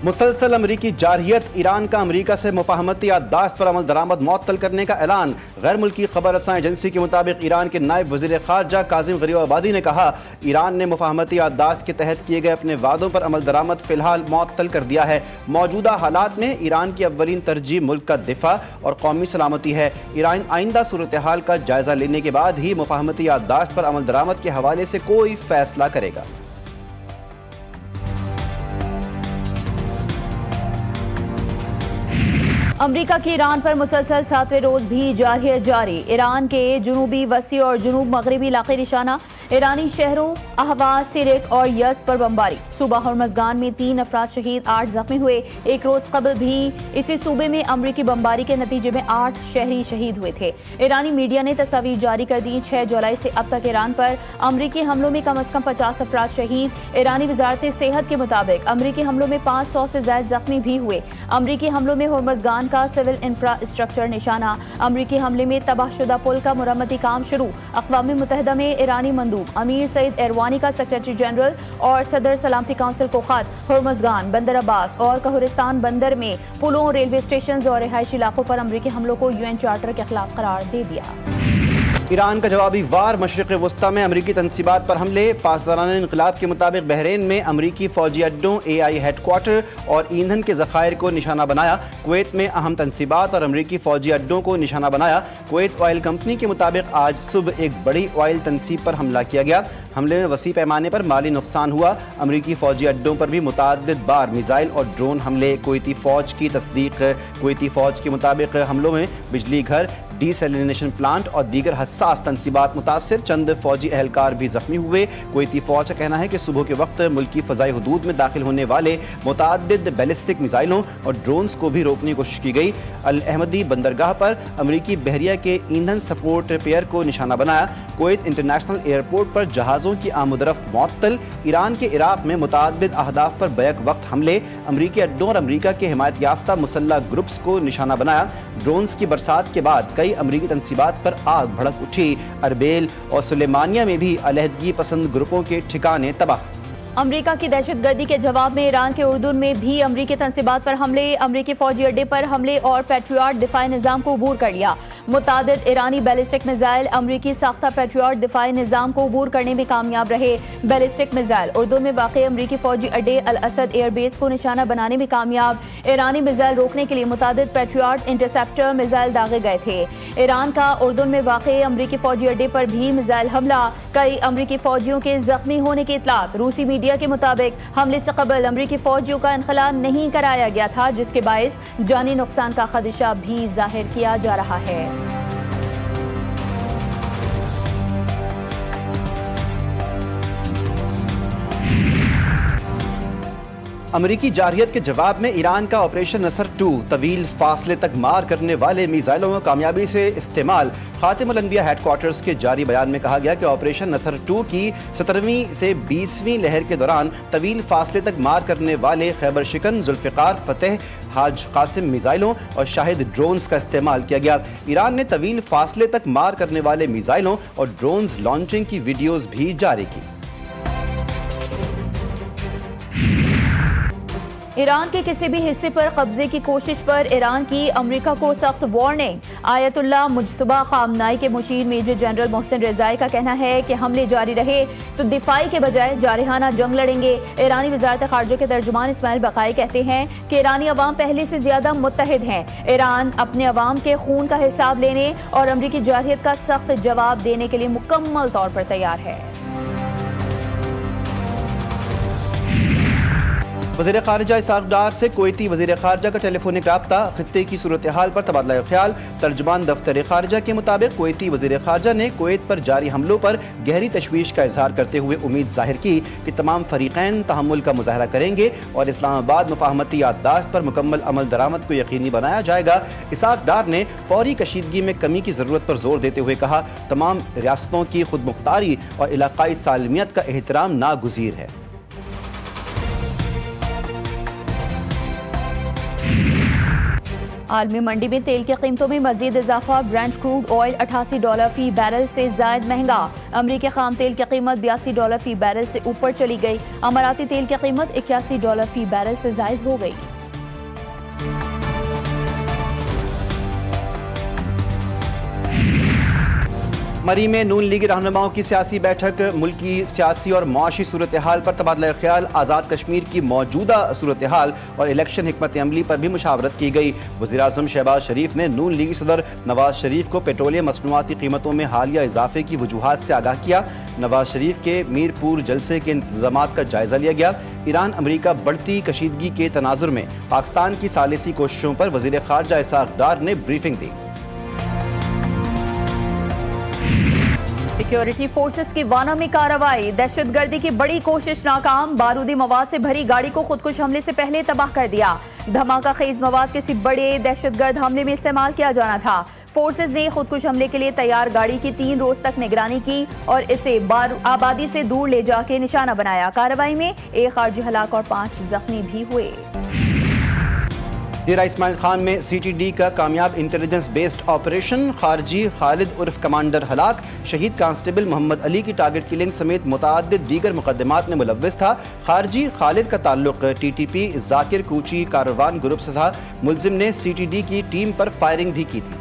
مسلسل امریکی جارحیت، ایران کا امریکہ سے مفاہمتی یادداشت پر عمل درآمد معطل کرنے کا اعلان۔ غیر ملکی خبر رساں ایجنسی کے مطابق ایران کے نائب وزیر خارجہ کاظم غریب آبادی نے کہا، ایران نے مفاہمتی یادداشت کے تحت کیے گئے اپنے وعدوں پر عمل درآمد فی الحال معطل کر دیا ہے۔ موجودہ حالات میں ایران کی اولین ترجیح ملک کا دفاع اور قومی سلامتی ہے۔ ایران آئندہ صورتحال کا جائزہ لینے کے بعد ہی مفاہمتی یادداشت پر عمل درآمد کے حوالے سے کوئی فیصلہ کرے گا۔ امریکہ کی ایران پر مسلسل 7ویں روز بھی جارحیت جاری۔ ایران کے جنوبی وسطی اور جنوب مغربی علاقے نشانہ، ایرانی شہروں اہواز، سرک اور یزد پر بمباری۔ صوبہ ہرمزگان میں 3 افراد شہید، 8 زخمی ہوئے۔ ایک روز قبل بھی اسی صوبے میں امریکی بمباری کے نتیجے میں 8 شہری شہید ہوئے تھے۔ ایرانی میڈیا نے تصاویر جاری کر دی۔ 6 جولائی سے اب تک ایران پر امریکی حملوں میں کم از کم 50 افراد شہید۔ ایرانی وزارت صحت کے مطابق امریکی حملوں میں 500 سے زائد زخمی بھی ہوئے۔ امریکی حملوں میں ہرمزگان کا سول انفراسٹرکچر نشانہ، امریکی حملے میں تباہ شدہ پل کا مرمتی کام شروع۔ اقوام متحدہ میں ایرانی مندوب امیر سعید ایروانی کا سیکریٹری جنرل اور صدر سلامتی کونسل کو خط۔ ہرمزگان، بندر عباس اور کہرستان بندر میں پلوں، ریلوے اسٹیشنز اور رہائشی علاقوں پر امریکی حملوں کو UN چارٹر کے خلاف قرار دے دیا۔ ایران کا جوابی وار، مشرق وسطی میں امریکی تنصیبات پر حملے۔ پاسداران انقلاب کے مطابق بحرین میں امریکی فوجی اڈوں، AI ہیڈ کوارٹر اور ایندھن کے ذخائر کو نشانہ بنایا۔ کویت میں اہم تنصیبات اور امریکی فوجی اڈوں کو نشانہ بنایا۔ کویت آئل کمپنی کے مطابق آج صبح ایک بڑی آئل تنصیب پر حملہ کیا گیا۔ حملے میں وسیع پیمانے پر مالی نقصان ہوا۔ امریکی فوجی اڈوں پر بھی متعدد بار میزائل اور ڈرون حملے۔ کویتی فوج کی تصدیق۔ کویتی فوج کے مطابق حملوں میں بجلی گھر، ڈی سیلینیشن پلانٹ اور دیگر حساس تنصیبات متاثر، چند فوجی اہلکار بھی زخمی ہوئے۔ کویتی فوج کا کہنا ہے کہ صبح کے وقت ملکی فضائی حدود میں داخل ہونے والے متعدد بیلسٹک میزائلوں اور ڈرونز کو بھی روکنے کی کوشش کی گئی۔ الاحمدی بندرگاہ پر امریکی بحریہ کے ایندھن سپورٹ پیئر کو نشانہ بنایا۔ کویت انٹرنیشنل ایئرپورٹ پر جہازوں کی آمد و رفت معطل۔ ایران کے عراق میں متعدد اہداف پر بیک وقت حملے۔ امریکی اڈوں اور امریکہ کے حمایت یافتہ مسلح گروپس کو نشانہ بنایا۔ ڈرونز کی برسات کے بعد کئی امریکی تنصیبات پر آگ بھڑک اٹھی۔ اربیل اور سلیمانیہ میں بھی علیحدگی پسند گروپوں کے ٹھکانے تباہ۔ امریکہ کی دہشت گردی کے جواب میں ایران کے اردن میں بھی امریکی تنصیبات پر حملے۔ امریکی فوجی اڈے پر حملے اور پیٹریاٹ دفاعی نظام کو عبور کر لیا۔ متعدد ایرانی بیلسٹک میزائل امریکی ساختہ پیٹریاٹ دفاعی نظام کو عبور کرنے میں کامیاب رہے۔ بیلسٹک میزائل اردن میں واقع امریکی فوجی اڈے الاسد ایئر بیس کو نشانہ بنانے میں کامیاب۔ ایرانی میزائل روکنے کے لیے متعدد پیٹریاٹ انٹرسیپٹر میزائل داغے گئے تھے۔ ایران کا اردن میں واقع امریکی فوجی اڈے پر بھی میزائل حملہ، کئی امریکی فوجیوں کے زخمی ہونے کی اطلاعات۔ روسی میڈیا کے مطابق حملے سے قبل امریکی فوجیوں کا انخلاء نہیں کرایا گیا تھا، جس کے باعث جانی نقصان کا خدشہ بھی ظاہر کیا جا رہا ہے۔ امریکی جارحیت کے جواب میں ایران کا آپریشن نصر 2 طویل فاصلے تک مار کرنے والے میزائلوں کا کامیابی سے استعمال۔ خاتم الانبیاء ہیڈ کوارٹرز کے جاری بیان میں کہا گیا کہ آپریشن نصر 2 کی 17ویں سے 20ویں لہر کے دوران طویل فاصلے تک مار کرنے والے خیبر شکن، ذوالفقار، فتح، حاج قاسم میزائلوں اور شاہد ڈرونز کا استعمال کیا گیا۔ ایران نے طویل فاصلے تک مار کرنے والے میزائلوں اور ڈرونز لانچنگ کی ویڈیوز بھی جاری کی۔ ایران کے کسی بھی حصے پر قبضے کی کوشش پر ایران کی امریکہ کو سخت وارننگ۔ آیت اللہ مجتبی خامنائی کے مشیر میجر جنرل محسن رضائی کا کہنا ہے کہ حملے جاری رہے تو دفاعی کے بجائے جارحانہ جنگ لڑیں گے۔ ایرانی وزارت خارجہ کے ترجمان اسماعیل بقائی کہتے ہیں کہ ایرانی عوام پہلے سے زیادہ متحد ہیں۔ ایران اپنے عوام کے خون کا حساب لینے اور امریکی جارحیت کا سخت جواب دینے کے لیے مکمل طور پر تیار ہے۔ وزیر خارجہ اسحاق ڈار سے کویتی وزیر خارجہ کا ٹیلی فونک رابطہ، خطے کی صورتحال پر تبادلہ خیال۔ ترجمان دفتر خارجہ کے مطابق کویتی وزیر خارجہ نے کویت پر جاری حملوں پر گہری تشویش کا اظہار کرتے ہوئے امید ظاہر کی کہ تمام فریقین تحمل کا مظاہرہ کریں گے اور اسلام آباد مفاہمتی یادداشت پر مکمل عمل درآمد کو یقینی بنایا جائے گا۔ اسحاق ڈار نے فوری کشیدگی میں کمی کی ضرورت پر زور دیتے ہوئے کہا، تمام ریاستوں کی خود مختاری اور علاقائی سالمیت کا احترام ناگزیر ہے۔ عالمی منڈی میں تیل کی قیمتوں میں مزید اضافہ، برینٹ کروڈ آئل $88 فی بیرل سے زائد مہنگا، امریکی خام تیل کی قیمت $82 فی بیرل سے اوپر چلی گئی، اماراتی تیل کی قیمت $81 فی بیرل سے زائد ہو گئی۔ مری میں نون لیگی رہنماؤں کی سیاسی بیٹھک، ملکی سیاسی اور معاشی صورتحال پر تبادلہ خیال، آزاد کشمیر کی موجودہ صورتحال اور الیکشن حکمت عملی پر بھی مشاورت کی گئی۔ وزیراعظم شہباز شریف نے نون لیگی صدر نواز شریف کو پیٹرولیم مصنوعاتی قیمتوں میں حالیہ اضافے کی وجوہات سے آگاہ کیا۔ نواز شریف کے میر پور جلسے کے انتظامات کا جائزہ لیا گیا۔ ایران امریکہ بڑھتی کشیدگی کے تناظر میں پاکستان کی ثالثی کوششوں پر وزیر خارجہ اسحاق ڈار نے بریفنگ دی۔ سیکیورٹی فورسز کی وانا میں کارروائی، دہشت گردی کی بڑی کوشش ناکام، بارودی مواد سے بھری گاڑی کو خودکش حملے سے پہلے تباہ کر دیا۔ دھماکہ خیز مواد کسی بڑے دہشت گرد حملے میں استعمال کیا جانا تھا۔ فورسز نے خودکش حملے کے لیے تیار گاڑی کی 3 روز تک نگرانی کی اور اسے آبادی سے دور لے جا کے نشانہ بنایا۔ کارروائی میں 1 خارجی ہلاک اور 5 زخمی بھی ہوئے۔ ڈیرہ اسماعیل خان میں سی ٹی ڈی کا کامیاب انٹیلیجنس بیسڈ آپریشن، خارجی خالد عرف کمانڈر ہلاک، شہید کانسٹیبل محمد علی کی ٹارگٹ کلنگ سمیت متعدد دیگر مقدمات میں ملوث تھا۔ خارجی خالد کا تعلق ٹی ٹی پی ذاکر کوچی کاروان گروپ سے تھا۔ ملزم نے سی ٹی ڈی کی ٹیم پر فائرنگ بھی کی تھی۔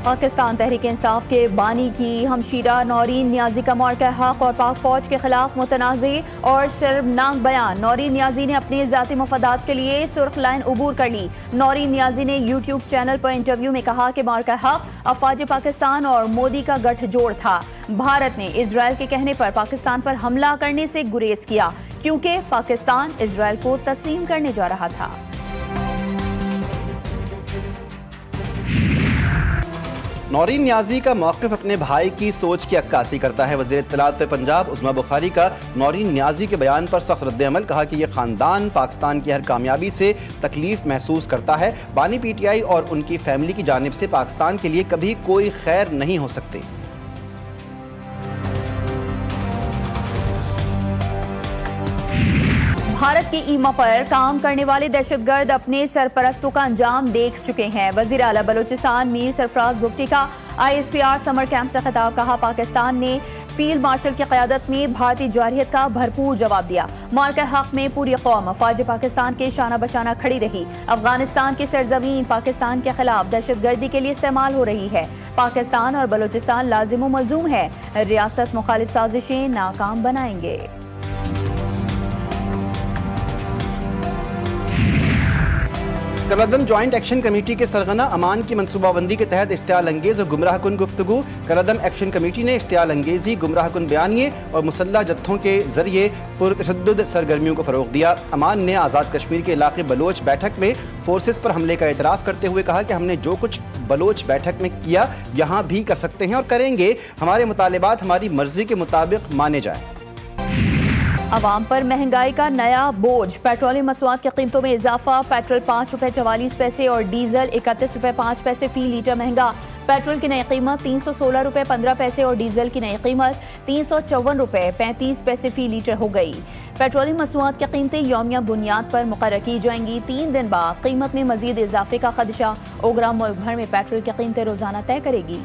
پاکستان تحریک انصاف کے بانی کی ہمشیرہ نورین نیازی کا مارکہ حق اور پاک فوج کے خلاف متنازع اور شرمناک بیان۔ نورین نیازی نے اپنے ذاتی مفادات کے لیے سرخ لائن عبور کر لی۔ نورین نیازی نے یوٹیوب چینل پر انٹرویو میں کہا کہ مارکہ حق افواج پاکستان اور مودی کا گٹھ جوڑ تھا۔ بھارت نے اسرائیل کے کہنے پر پاکستان پر حملہ کرنے سے گریز کیا کیونکہ پاکستان اسرائیل کو تسلیم کرنے جا رہا تھا۔ نورین نیازی کا موقف اپنے بھائی کی سوچ کی عکاسی کرتا ہے۔ وزیر اطلاعات پنجاب عظمیٰ بخاری کا نورین نیازی کے بیان پر سخت رد عمل، کہا کہ یہ خاندان پاکستان کی ہر کامیابی سے تکلیف محسوس کرتا ہے۔ بانی پی ٹی آئی اور ان کی فیملی کی جانب سے پاکستان کے لیے کبھی کوئی خیر نہیں ہو سکتی۔ بھارت کی ایما پر کام کرنے والے دہشت گرد اپنے سرپرستوں کا انجام دیکھ چکے ہیں۔ وزیر اعلیٰ بلوچستان میر سرفراز بگٹی کا ISPR سمر کیمپ سے خطاب، کہا پاکستان نے فیلڈ مارشل کی قیادت میں بھارتی جارحیت کا بھرپور جواب دیا۔ مارکہ حق میں پوری قوم افواج پاکستان کے شانہ بشانہ کھڑی رہی۔ افغانستان کی سرزمین پاکستان کے خلاف دہشت گردی کے لیے استعمال ہو رہی ہے۔ پاکستان اور بلوچستان لازم و ملزوم ہے، ریاست مخالف سازشیں ناکام بنائیں گے۔ کالعدم جوائنٹ ایکشن کمیٹی کے سرغنہ امان کی منصوبہ بندی کے تحت اشتعال انگیز اور گمراہ کن گفتگو۔ کالعدم ایکشن کمیٹی نے اشتعال انگیزی، گمراہ کن بیانیے اور مسلح جتھوں کے ذریعے پرتشدد سرگرمیوں کو فروغ دیا۔ امان نے آزاد کشمیر کے علاقے بلوچ بیٹھک میں فورسز پر حملے کا اعتراف کرتے ہوئے کہا کہ ہم نے جو کچھ بلوچ بیٹھک میں کیا یہاں بھی کر سکتے ہیں اور کریں گے۔ ہمارے مطالبات ہماری مرضی کے مطابق مانے جائیں۔ عوام پر مہنگائی کا نیا بوجھ، پیٹرولیم مصنوعات کی قیمتوں میں اضافہ، پیٹرول ₹5.44 اور ڈیزل ₹31.05 فی لیٹر مہنگا۔ پیٹرول کی نئی قیمت ₹316.15 اور ڈیزل کی نئی قیمت ₹354.35 فی لیٹر ہو گئی۔ پیٹرولیم مصنوعات کی قیمتیں یومیہ بنیاد پر مقرر کی جائیں گی۔ 3 دن بعد قیمت میں مزید اضافے کا خدشہ، اوگرا ملک بھر میں پیٹرول کی قیمتیں روزانہ طے کرے گی۔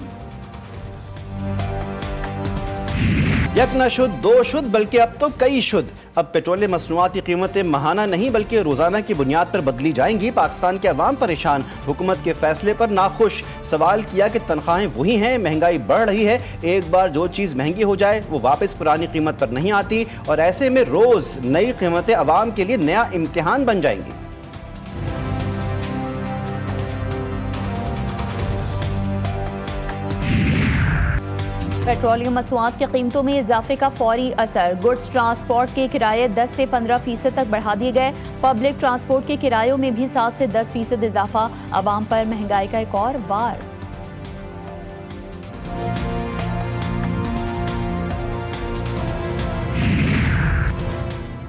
یک نہ شد دو شد بلکہ اب تو کئی شد۔ اب پیٹرولیم مصنوعات کی قیمتیں ماہانہ نہیں بلکہ روزانہ کی بنیاد پر بدلی جائیں گی۔ پاکستان کے عوام پریشان، حکومت کے فیصلے پر ناخوش۔ سوال کیا کہ تنخواہیں وہی ہیں، مہنگائی بڑھ رہی ہے، ایک بار جو چیز مہنگی ہو جائے وہ واپس پرانی قیمت پر نہیں آتی، اور ایسے میں روز نئی قیمتیں عوام کے لیے نیا امتحان بن جائیں گی۔ پیٹرولیم مصنوعات کی قیمتوں میں اضافے کا فوری اثر، گڈز ٹرانسپورٹ کے کرائے 10 سے 15% تک بڑھا دیے گئے۔ پبلک ٹرانسپورٹ کے کرایوں میں بھی 7 سے 10% اضافہ، عوام پر مہنگائی کا ایک اور وار۔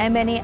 MNA